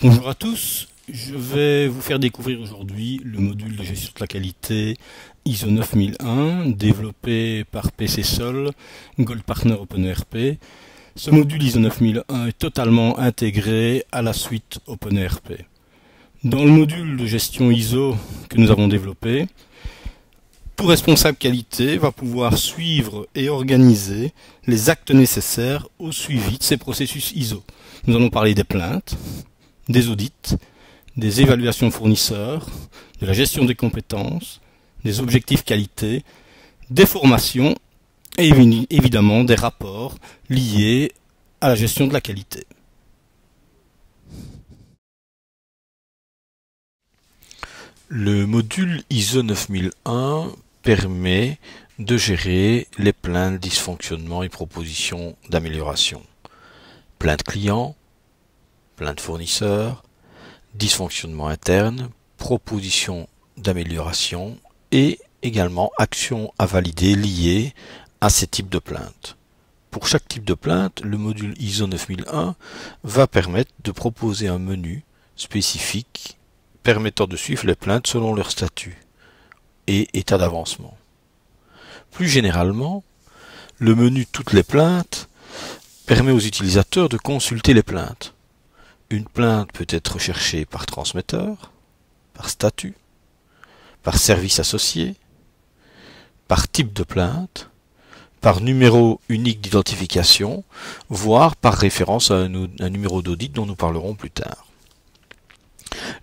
Bonjour à tous, je vais vous faire découvrir aujourd'hui le module de gestion de la qualité ISO 9001 développé par PCSOL, Gold Partner OpenERP. Ce module ISO 9001 est totalement intégré à la suite OpenERP. Dans le module de gestion ISO que nous avons développé, tout responsable qualité va pouvoir suivre et organiser les actes nécessaires au suivi de ces processus ISO. Nous allons parler des plaintes, des audits, des évaluations fournisseurs, de la gestion des compétences, des objectifs qualité, des formations et évidemment des rapports liés à la gestion de la qualité. Le module ISO 9001 permet de gérer les plaintes, dysfonctionnements et propositions d'amélioration. Plainte client, plainte fournisseur, dysfonctionnement interne, propositions d'amélioration et également actions à valider liées à ces types de plaintes. Pour chaque type de plainte, le module ISO 9001 va permettre de proposer un menu spécifique permettant de suivre les plaintes selon leur statut et état d'avancement. Plus généralement, le menu Toutes les plaintes permet aux utilisateurs de consulter les plaintes. Une plainte peut être recherchée par transmetteur, par statut, par service associé, par type de plainte, par numéro unique d'identification, voire par référence à un numéro d'audit dont nous parlerons plus tard.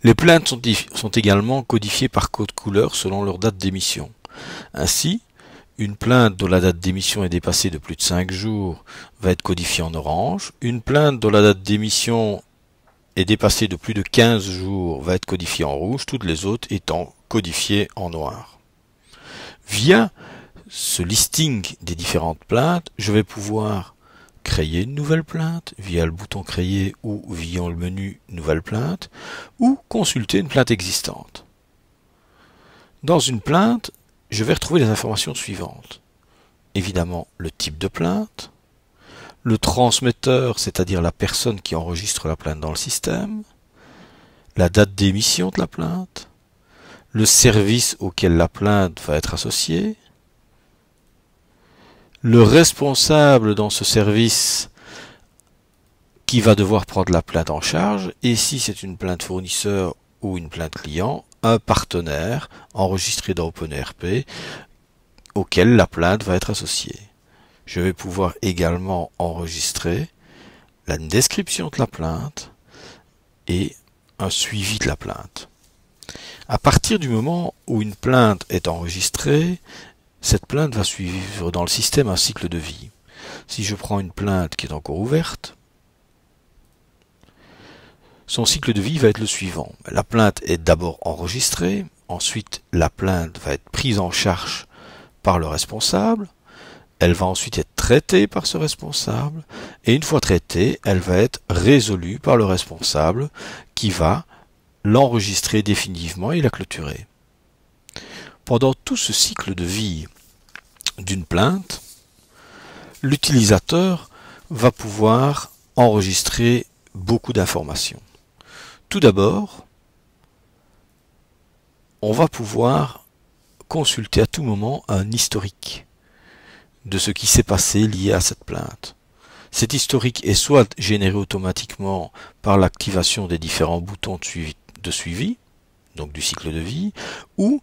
Les plaintes sont également codifiées par code couleur selon leur date d'émission. Ainsi, une plainte dont la date d'émission est dépassée de plus de 5 jours va être codifiée en orange. Une plainte dont la date d'émission est dépassée de plus de 15 jours va être codifiée en rouge, toutes les autres étant codifiées en noir. Via ce listing des différentes plaintes, je vais pouvoir créer une nouvelle plainte via le bouton créer ou via le menu nouvelle plainte ou consulter une plainte existante. Dans une plainte, je vais retrouver les informations suivantes. Évidemment, le type de plainte, le transmetteur, c'est-à-dire la personne qui enregistre la plainte dans le système, la date d'émission de la plainte, le service auquel la plainte va être associée, le responsable dans ce service qui va devoir prendre la plainte en charge, et si c'est une plainte fournisseur ou une plainte client, un partenaire enregistré dans OpenERP auquel la plainte va être associée. Je vais pouvoir également enregistrer la description de la plainte et un suivi de la plainte. À partir du moment où une plainte est enregistrée, cette plainte va suivre dans le système un cycle de vie. Si je prends une plainte qui est encore ouverte, son cycle de vie va être le suivant. La plainte est d'abord enregistrée, ensuite la plainte va être prise en charge par le responsable, elle va ensuite être traitée par ce responsable, et une fois traitée, elle va être résolue par le responsable qui va l'enregistrer définitivement et la clôturer. Pendant tout ce cycle de vie d'une plainte, l'utilisateur va pouvoir enregistrer beaucoup d'informations. Tout d'abord, on va pouvoir consulter à tout moment un historique de ce qui s'est passé lié à cette plainte. Cet historique est soit généré automatiquement par l'activation des différents boutons de suivi, donc du cycle de vie, ou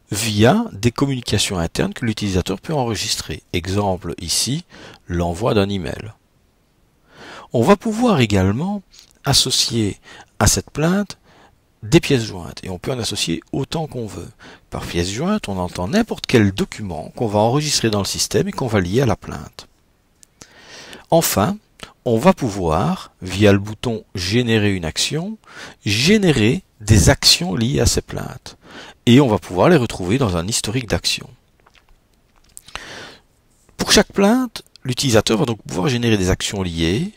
via des communications internes que l'utilisateur peut enregistrer. Exemple ici, l'envoi d'un email. On va pouvoir également associer à cette plainte des pièces jointes, et on peut en associer autant qu'on veut. Par pièce jointe, on entend n'importe quel document qu'on va enregistrer dans le système et qu'on va lier à la plainte. Enfin, on va pouvoir, via le bouton générer une action, générer des actions liées à ces plaintes. Et on va pouvoir les retrouver dans un historique d'actions. Pour chaque plainte, l'utilisateur va donc pouvoir générer des actions liées.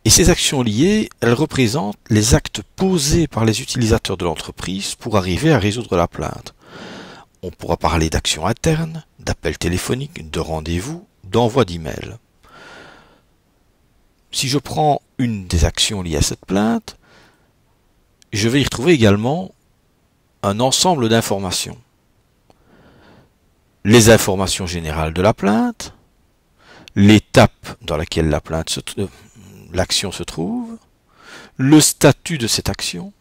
Et ces actions liées, elles représentent les actes posés par les utilisateurs de l'entreprise pour arriver à résoudre la plainte. On pourra parler d'actions internes, d'appels téléphoniques, de rendez-vous, d'envoi d'email. Si je prends une des actions liées à cette plainte, je vais y retrouver également un ensemble d'informations. Les informations générales de la plainte, l'étape dans laquelle l'action se trouve, le statut de cette action,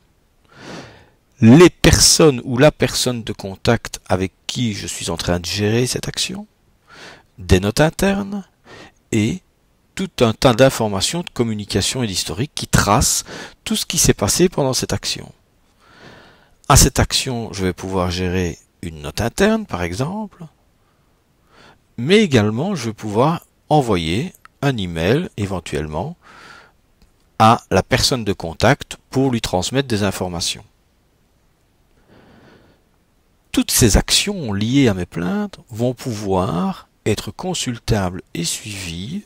les personnes ou la personne de contact avec qui je suis en train de gérer cette action, des notes internes et tout un tas d'informations de communication et d'historique qui tracent tout ce qui s'est passé pendant cette action. À cette action, je vais pouvoir gérer une note interne, par exemple, mais également, je vais pouvoir envoyer un email, éventuellement, à la personne de contact pour lui transmettre des informations. Toutes ces actions liées à mes plaintes vont pouvoir être consultables et suivies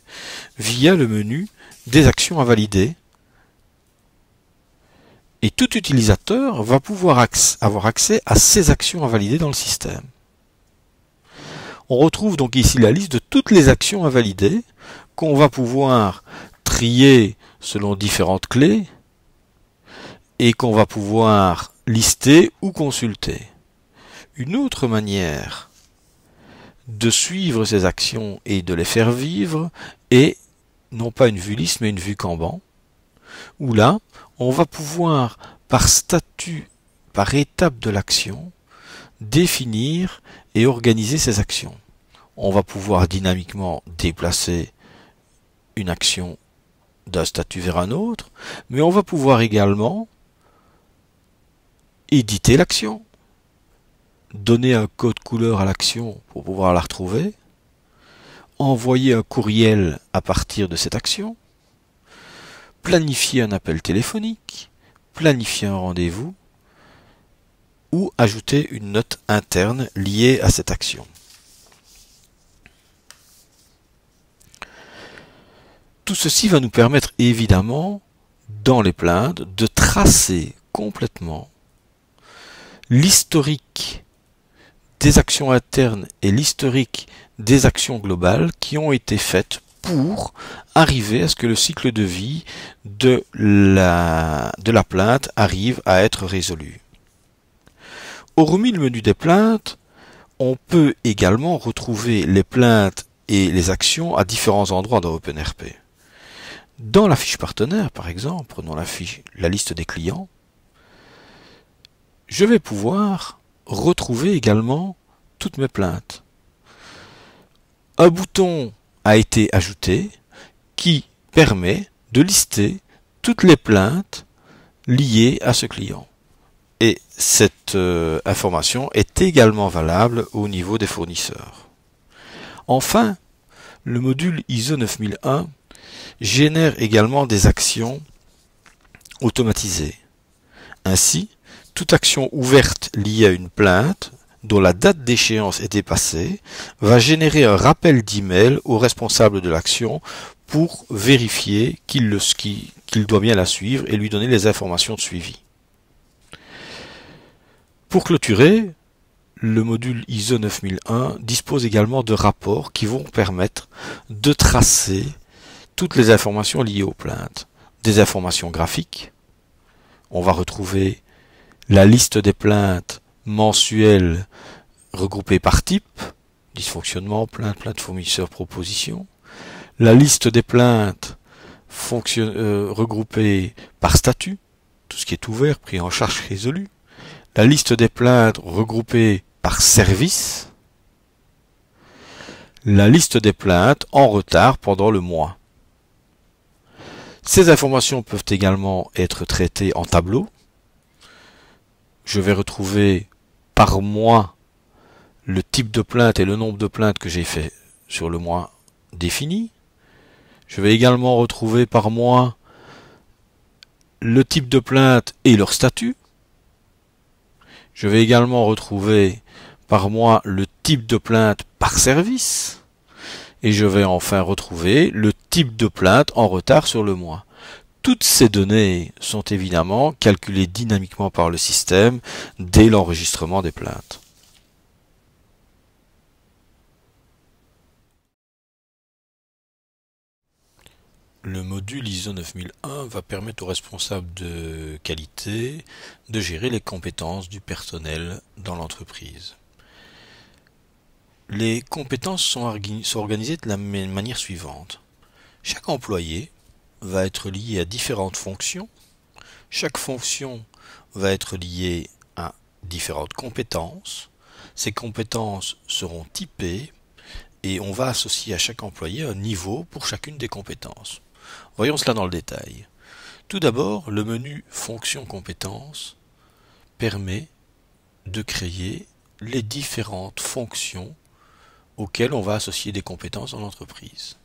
via le menu des actions à valider. Et tout utilisateur va pouvoir avoir accès à ces actions à valider dans le système. On retrouve donc ici la liste de toutes les actions à valider qu'on va pouvoir trier selon différentes clés et qu'on va pouvoir lister ou consulter. Une autre manière de suivre ces actions et de les faire vivre est non pas une vue liste mais une vue Kanban, où là on va pouvoir par statut, par étape de l'action, définir et organiser ces actions. On va pouvoir dynamiquement déplacer une action d'un statut vers un autre, mais on va pouvoir également éditer l'action, donner un code couleur à l'action pour pouvoir la retrouver, envoyer un courriel à partir de cette action, planifier un appel téléphonique, planifier un rendez-vous ou ajouter une note interne liée à cette action. Tout ceci va nous permettre évidemment, dans les plaintes, de tracer complètement l'historique des actions internes et l'historique des actions globales qui ont été faites pour arriver à ce que le cycle de vie de la plainte arrive à être résolu. Hormis le menu des plaintes, on peut également retrouver les plaintes et les actions à différents endroits dans OpenRP. Dans la fiche partenaire, par exemple, prenons la liste des clients, je vais pouvoir retrouver également toutes mes plaintes. Un bouton a été ajouté qui permet de lister toutes les plaintes liées à ce client. Et cette information est également valable au niveau des fournisseurs. Enfin, le module ISO 9001 génère également des actions automatisées. Ainsi, toute action ouverte liée à une plainte dont la date d'échéance est dépassée va générer un rappel d'email au responsable de l'action pour vérifier qu'il doit bien la suivre et lui donner les informations de suivi. Pour clôturer, le module ISO 9001 dispose également de rapports qui vont permettre de tracer toutes les informations liées aux plaintes. Des informations graphiques, on va retrouver la liste des plaintes mensuelles regroupées par type, dysfonctionnement, plainte, plainte fournisseur, proposition. La liste des plaintes regroupées par statut, tout ce qui est ouvert, pris en charge, résolu. La liste des plaintes regroupées par service. La liste des plaintes en retard pendant le mois. Ces informations peuvent également être traitées en tableau. Je vais retrouver par mois le type de plainte et le nombre de plaintes que j'ai fait sur le mois défini. Je vais également retrouver par mois le type de plainte et leur statut. Je vais également retrouver par mois le type de plainte par service. Et je vais enfin retrouver le type de plainte en retard sur le mois. Toutes ces données sont évidemment calculées dynamiquement par le système dès l'enregistrement des plaintes. le module ISO 9001 va permettre aux responsables de qualité de gérer les compétences du personnel dans l'entreprise. Les compétences sont organisées de la manière suivante. Chaque employé va être lié à différentes fonctions. Chaque fonction va être liée à différentes compétences. Ces compétences seront typées et on va associer à chaque employé un niveau pour chacune des compétences. Voyons cela dans le détail. Tout d'abord, le menu Fonction compétences permet de créer les différentes fonctions auxquelles on va associer des compétences dans l'entreprise.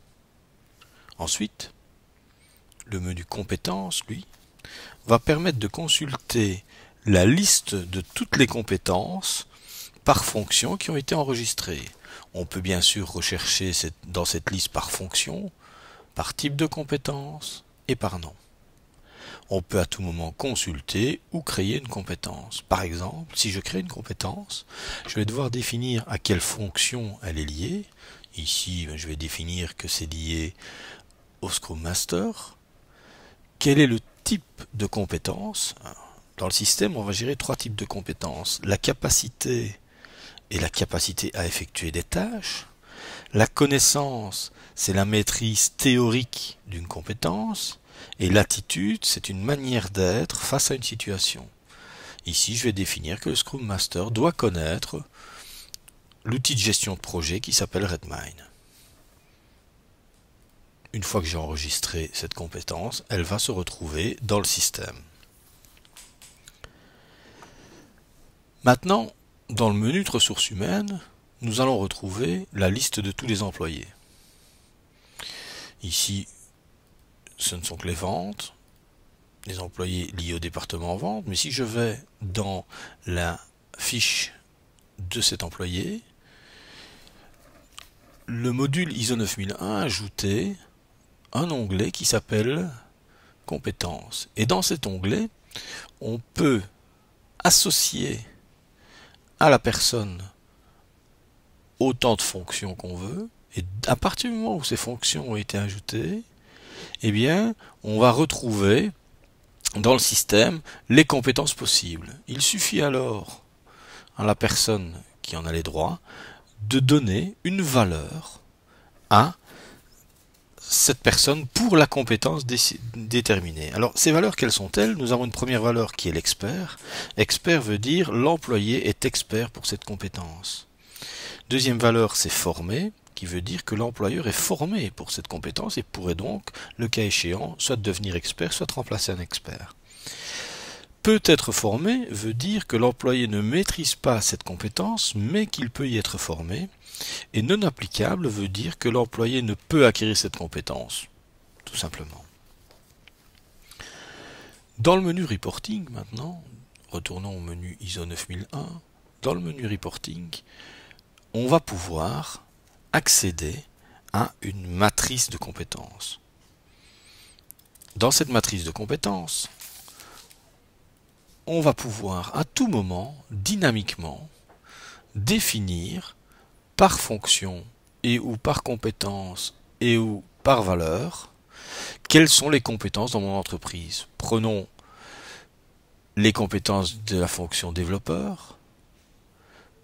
Ensuite, le menu compétences, lui, va permettre de consulter la liste de toutes les compétences par fonction qui ont été enregistrées. On peut bien sûr rechercher dans cette liste par fonction, par type de compétence et par nom. On peut à tout moment consulter ou créer une compétence. Par exemple, si je crée une compétence, je vais devoir définir à quelle fonction elle est liée. Ici, je vais définir que c'est lié au Scrum Master. Quel est le type de compétence? Dans le système, on va gérer 3 types de compétences. La capacité et la capacité à effectuer des tâches. La connaissance, c'est la maîtrise théorique d'une compétence. Et l'attitude, c'est une manière d'être face à une situation. Ici, je vais définir que le Scrum Master doit connaître l'outil de gestion de projet qui s'appelle Redmine. Une fois que j'ai enregistré cette compétence, elle va se retrouver dans le système. Maintenant, dans le menu de ressources humaines, nous allons retrouver la liste de tous les employés. Ici, ce ne sont que les ventes, les employés liés au département vente, mais si je vais dans la fiche de cet employé, le module ISO 9001 a ajouté un onglet qui s'appelle compétences. Et dans cet onglet, on peut associer à la personne autant de fonctions qu'on veut, et à partir du moment où ces fonctions ont été ajoutées, eh bien, on va retrouver dans le système les compétences possibles. Il suffit alors à la personne qui en a les droits de donner une valeur à cette personne pour la compétence déterminée. Alors, ces valeurs, quelles sont-elles? Nous avons une première valeur qui est l'expert. Expert veut dire l'employé est expert pour cette compétence. Deuxième valeur, c'est formé, qui veut dire que l'employeur est formé pour cette compétence et pourrait donc, le cas échéant, soit devenir expert, soit remplacer un expert. Peut être formé veut dire que l'employé ne maîtrise pas cette compétence, mais qu'il peut y être formé. Et non applicable veut dire que l'employé ne peut acquérir cette compétence, tout simplement. Dans le menu Reporting, maintenant, retournons au menu ISO 9001, dans le menu Reporting, on va pouvoir accéder à une matrice de compétences. Dans cette matrice de compétences, on va pouvoir à tout moment, dynamiquement, définir par fonction et ou par compétence et ou par valeur, quelles sont les compétences dans mon entreprise. Prenons les compétences de la fonction développeur.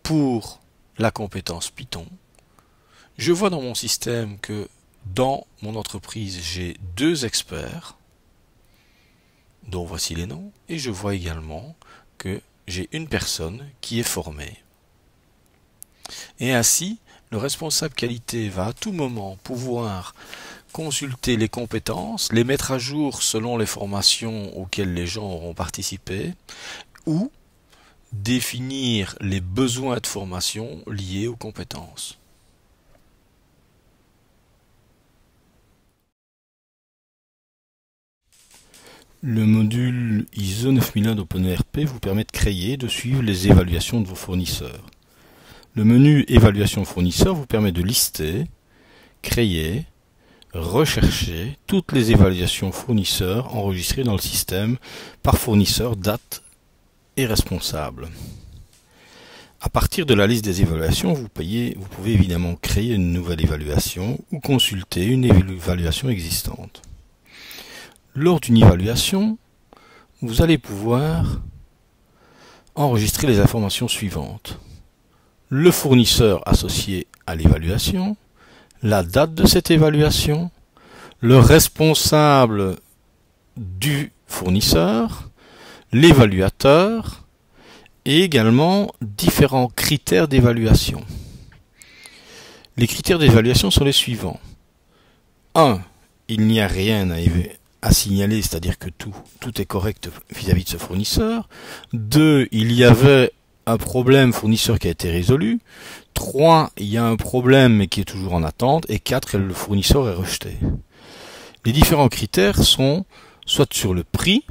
Pour la compétence Python, je vois dans mon système que dans mon entreprise, j'ai 2 experts, dont voici les noms, et je vois également que j'ai une personne qui est formée. Et ainsi, le responsable qualité va à tout moment pouvoir consulter les compétences, les mettre à jour selon les formations auxquelles les gens auront participé, ou définir les besoins de formation liés aux compétences. Le module ISO 9001 d'OpenERP vous permet de créer et de suivre les évaluations de vos fournisseurs. Le menu Évaluation fournisseur vous permet de lister, créer, rechercher toutes les évaluations fournisseurs enregistrées dans le système par fournisseur, date et responsable. À partir de la liste des évaluations, vous pouvez évidemment créer une nouvelle évaluation ou consulter une évaluation existante. lors d'une évaluation, vous allez pouvoir enregistrer les informations suivantes. Le fournisseur associé à l'évaluation, la date de cette évaluation, le responsable du fournisseur, l'évaluateur et également différents critères d'évaluation. Les critères d'évaluation sont les suivants. 1. Il n'y a rien à signaler, c'est-à-dire que tout est correct vis-à-vis de ce fournisseur. 2. Il y avait un problème fournisseur qui a été résolu. 3. Il y a un problème mais qui est toujours en attente. Et 4. Le fournisseur est rejeté. Les différents critères sont soit sur le prix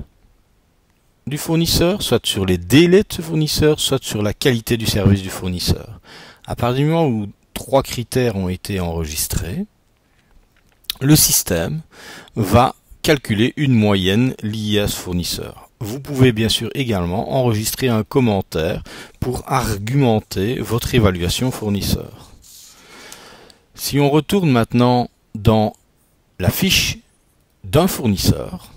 du fournisseur, soit sur les délais de ce fournisseur, soit sur la qualité du service du fournisseur. À partir du moment où 3 critères ont été enregistrés, le système va calculer une moyenne liée à ce fournisseur. Vous pouvez bien sûr également enregistrer un commentaire pour argumenter votre évaluation fournisseur. Si on retourne maintenant dans la fiche d'un fournisseur,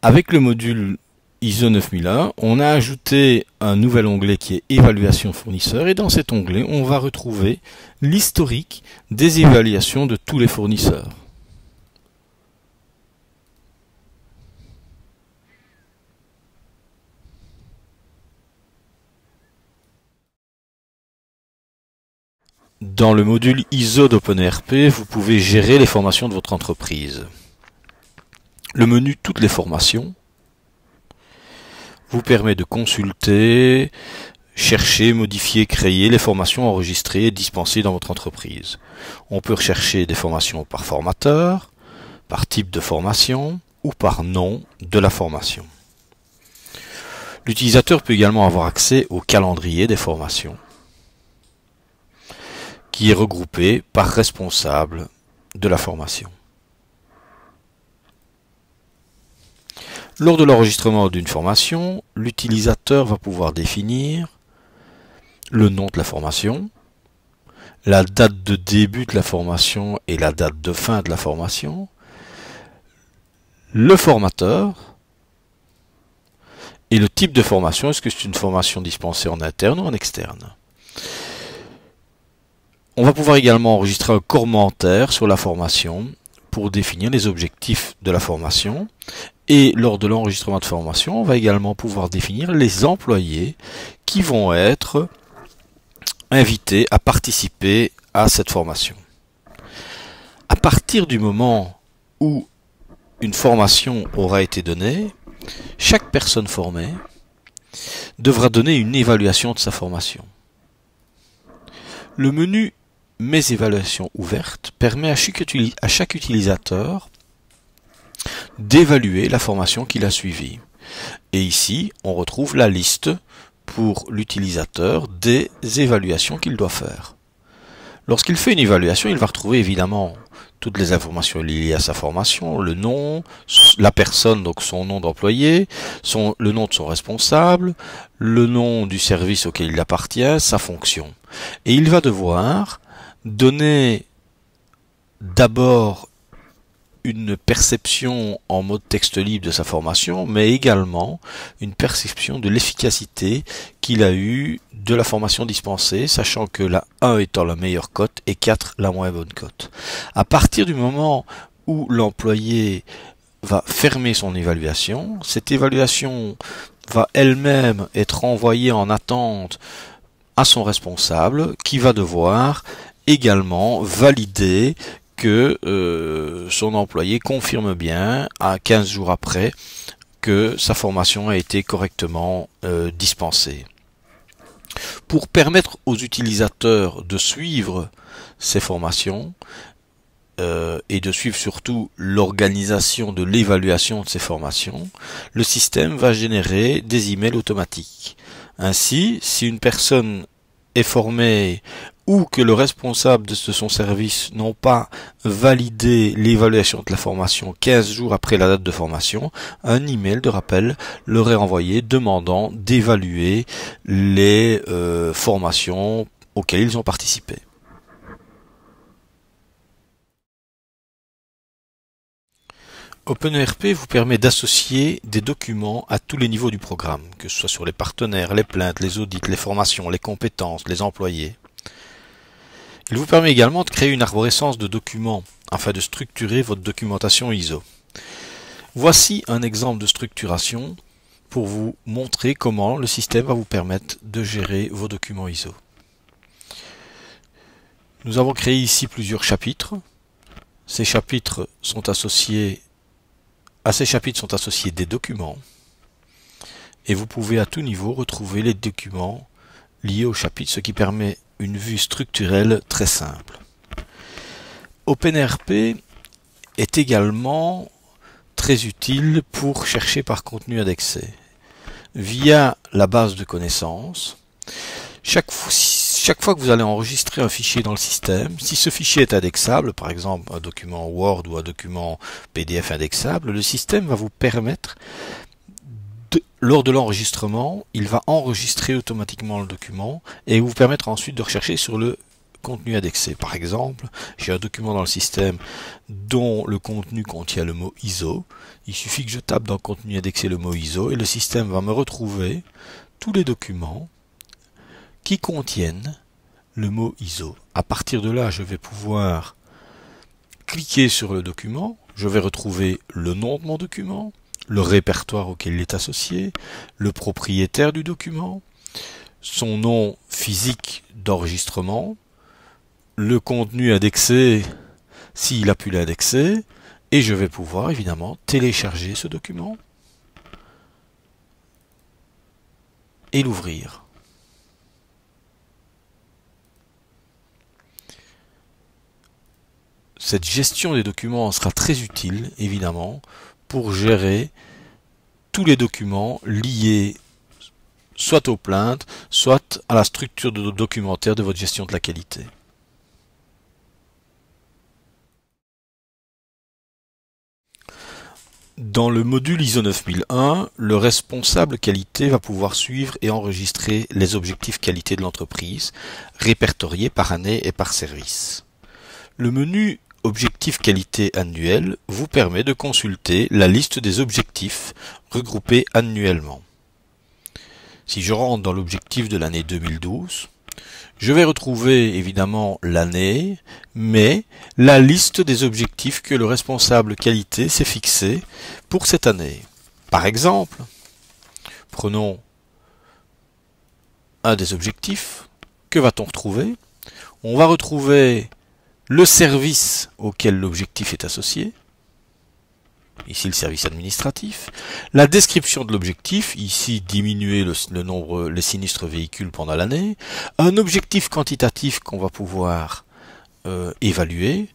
avec le module ISO 9001, on a ajouté un nouvel onglet qui est évaluation fournisseur et dans cet onglet, on va retrouver l'historique des évaluations de tous les fournisseurs. Dans le module ISO d'OpenERP, vous pouvez gérer les formations de votre entreprise. Le menu Toutes les formations vous permet de consulter, chercher, modifier, créer les formations enregistrées et dispensées dans votre entreprise. On peut rechercher des formations par formateur, par type de formation ou par nom de la formation. L'utilisateur peut également avoir accès au calendrier des formations, qui est regroupé par responsable de la formation. Lors de l'enregistrement d'une formation, l'utilisateur va pouvoir définir le nom de la formation, la date de début de la formation et la date de fin de la formation, le formateur et le type de formation, est-ce que c'est une formation dispensée en interne ou en externe. On va pouvoir également enregistrer un commentaire sur la formation pour définir les objectifs de la formation. Et lors de l'enregistrement de formation, on va également pouvoir définir les employés qui vont être invités à participer à cette formation. À partir du moment où une formation aura été donnée, chaque personne formée devra donner une évaluation de sa formation. Le menu Mes évaluations ouvertes permet à chaque utilisateur d'évaluer la formation qu'il a suivie. Et ici, on retrouve la liste pour l'utilisateur des évaluations qu'il doit faire. Lorsqu'il fait une évaluation, il va retrouver évidemment toutes les informations liées à sa formation, le nom, la personne, donc son nom d'employé, le nom de son responsable, le nom du service auquel il appartient, sa fonction. Et il va devoir donner d'abord une perception en mode texte libre de sa formation, mais également une perception de l'efficacité qu'il a eue de la formation dispensée, sachant que la 1 étant la meilleure cote et 4 la moins bonne cote. À partir du moment où l'employé va fermer son évaluation, cette évaluation va elle-même être envoyée en attente à son responsable, qui va devoir également valider que son employé confirme bien à 15 jours après que sa formation a été correctement dispensée. Pour permettre aux utilisateurs de suivre ces formations et de suivre surtout l'organisation de l'évaluation de ces formations, le système va générer des emails automatiques. Ainsi, si une personne est formée ou que le responsable de son service n'ont pas validé l'évaluation de la formation 15 jours après la date de formation, un email de rappel leur est envoyé demandant d'évaluer les formations auxquelles ils ont participé. OpenERP vous permet d'associer des documents à tous les niveaux du programme, que ce soit sur les partenaires, les plaintes, les audits, les formations, les compétences, les employés. Il vous permet également de créer une arborescence de documents afin de structurer votre documentation ISO. Voici un exemple de structuration pour vous montrer comment le système va vous permettre de gérer vos documents ISO. Nous avons créé ici plusieurs chapitres. Ces chapitres sont associés des documents et vous pouvez à tout niveau retrouver les documents liés au chapitre, ce qui permet une vue structurelle très simple. OpenERP est également très utile pour chercher par contenu indexé. Via la base de connaissances, chaque fois que vous allez enregistrer un fichier dans le système, si ce fichier est indexable, par exemple un document Word ou un document PDF indexable, le système va vous permettre, lors de l'enregistrement, il va enregistrer automatiquement le document et vous permettre ensuite de rechercher sur le contenu indexé. Par exemple, j'ai un document dans le système dont le contenu contient le mot ISO. Il suffit que je tape dans contenu indexé le mot ISO et le système va me retrouver tous les documents qui contiennent le mot ISO. À partir de là, je vais pouvoir cliquer sur le document, je vais retrouver le nom de mon document, le répertoire auquel il est associé, le propriétaire du document, son nom physique d'enregistrement, le contenu indexé s'il a pu l'indexer, et je vais pouvoir évidemment télécharger ce document et l'ouvrir. Cette gestion des documents sera très utile, évidemment, pour gérer tous les documents liés soit aux plaintes, soit à la structure documentaire de votre gestion de la qualité. Dans le module ISO 9001, le responsable qualité va pouvoir suivre et enregistrer les objectifs qualité de l'entreprise, répertoriés par année et par service. Le menu Objectifs qualité annuel vous permet de consulter la liste des objectifs regroupés annuellement. Si je rentre dans l'objectif de l'année 2012, je vais retrouver évidemment l'année, mais la liste des objectifs que le responsable qualité s'est fixé pour cette année. Par exemple, prenons un des objectifs. Que va-t-on retrouver? On va retrouver le service auquel l'objectif est associé, ici le service administratif, la description de l'objectif, ici diminuer le nombre, les sinistres véhicules pendant l'année, un objectif quantitatif qu'on va pouvoir évaluer,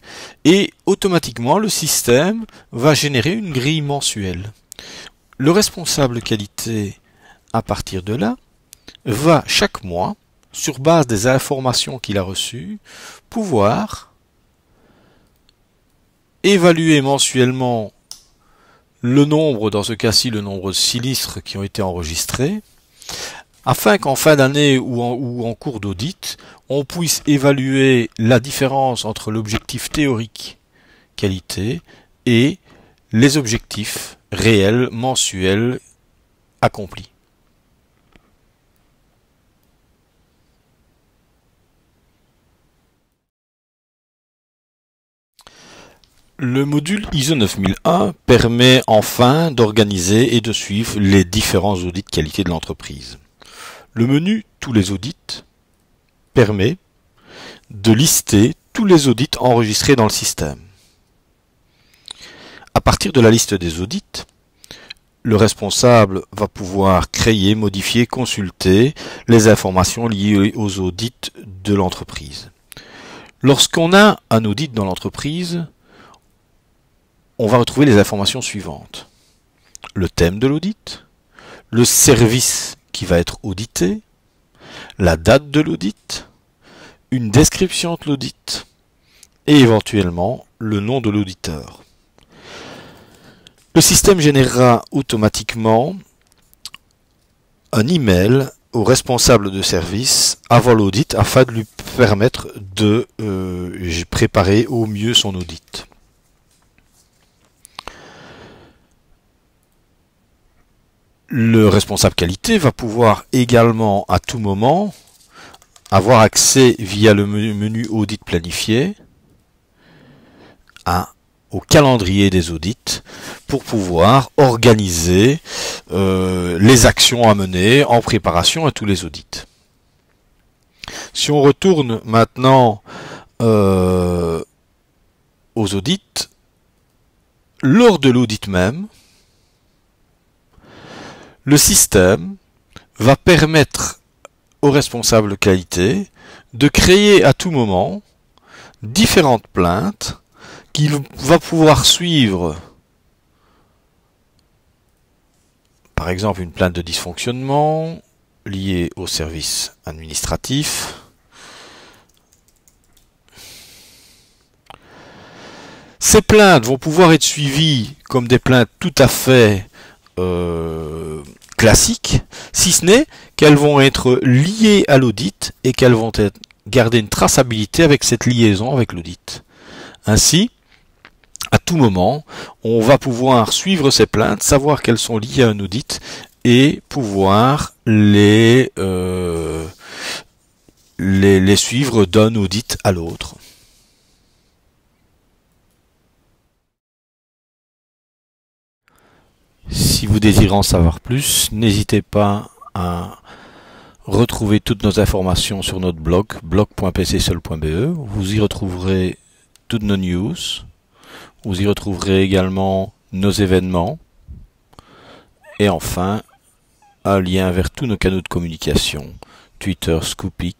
et automatiquement le système va générer une grille mensuelle. Le responsable qualité, à partir de là, va chaque mois, sur base des informations qu'il a reçues, pouvoir évaluer mensuellement le nombre, dans ce cas-ci le nombre de sinistres qui ont été enregistrés, afin qu'en fin d'année ou en cours d'audit, on puisse évaluer la différence entre l'objectif théorique qualité et les objectifs réels mensuels accomplis. Le module ISO 9001 permet enfin d'organiser et de suivre les différents audits de qualité de l'entreprise. Le menu Tous les audits permet de lister tous les audits enregistrés dans le système. À partir de la liste des audits, le responsable va pouvoir créer, modifier, consulter les informations liées aux audits de l'entreprise. Lorsqu'on a un audit dans l'entreprise, on va retrouver les informations suivantes. Le thème de l'audit, le service qui va être audité, la date de l'audit, une description de l'audit et éventuellement le nom de l'auditeur. Le système générera automatiquement un email au responsable de service avant l'audit afin de lui permettre de préparer au mieux son audit. Le responsable qualité va pouvoir également à tout moment avoir accès via le menu audit planifié au calendrier des audits pour pouvoir organiser les actions à mener en préparation à tous les audits. Si on retourne maintenant aux audits, lors de l'audit même, le système va permettre au responsable qualité de créer à tout moment différentes plaintes qu'il va pouvoir suivre. Par exemple, une plainte de dysfonctionnement liée au service administratif. Ces plaintes vont pouvoir être suivies comme des plaintes tout à fait classiques, si ce n'est qu'elles vont être liées à l'audit et qu'elles vont garder une traçabilité avec cette liaison avec l'audit. Ainsi, à tout moment, on va pouvoir suivre ces plaintes, savoir qu'elles sont liées à un audit et pouvoir les suivre d'un audit à l'autre. Si vous désirez en savoir plus, n'hésitez pas à retrouver toutes nos informations sur notre blog, blog.pcsol.be. Vous y retrouverez toutes nos news. Vous y retrouverez également nos événements. Et enfin, un lien vers tous nos canaux de communication. Twitter, Scoopit,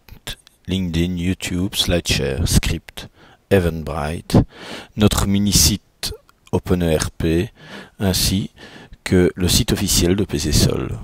LinkedIn, YouTube, SlideShare, Script, Eventbrite, notre mini-site OpenERP, ainsi que le site officiel de PCSOL.